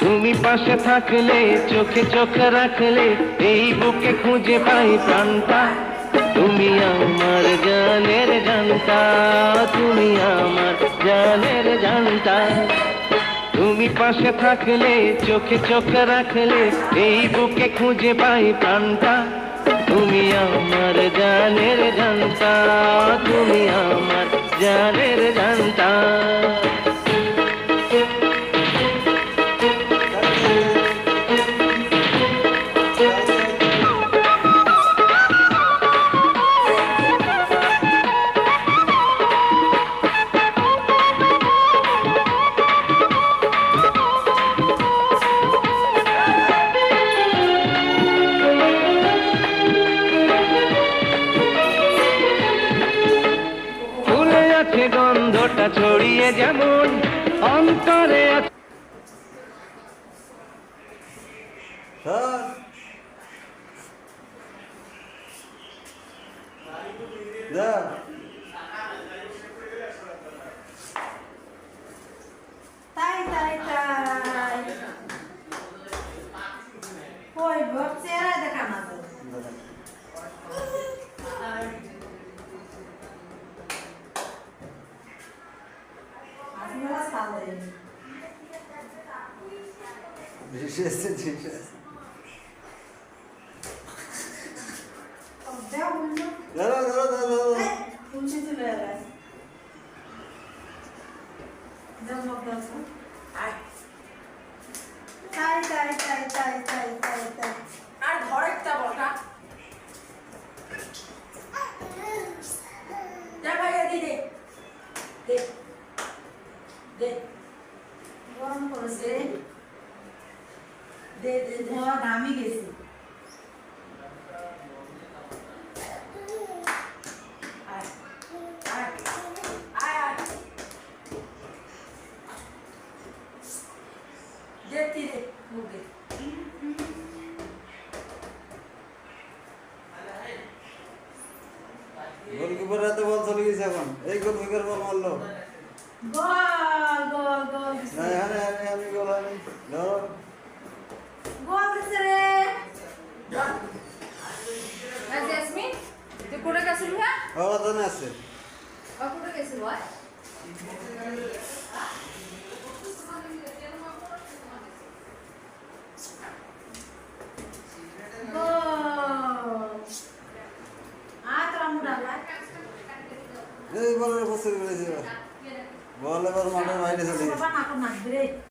তুমি পাশে থাকলে চোখে চোখ রাখলে এই বুকে খুঁজে পাই প্রাণটা। তুমি আমার জানের জানতা, তুমি আমার জানের জানতা। তুমি পাশে থাকলে চোখে চোখ রাখলে এই বুকে খুঁজে পাই প্রাণটা। তুমি আমার জানের জানতা, তুমি আমার জানের জানতা। গন্ধটা ছড়িয়ে যেমন অন্তরে আছে। তাই তাই তাই কই ভোট চেহারা দেখা না তো আর ধর একটা বলটা যা ভাইয়া দি দে দে দে গরম করেছে দে দে ধোয়া দামি গেছে দেখতি রে মুখে গোলকিপার রাতে বল চলে গেছে এখন এই গোলকিপার বল মারলো গোল গোল গোল না আমি গোল আমি ধরো গোল দিছে রে জেসমিন তুই কোথায় গেছিলি হ্যাঁ আওয়াজ আছে কোথায় গেছিলি ভাই এই বলের বসে গেছে বল এবার মাঠের বাইরে চলে গেছে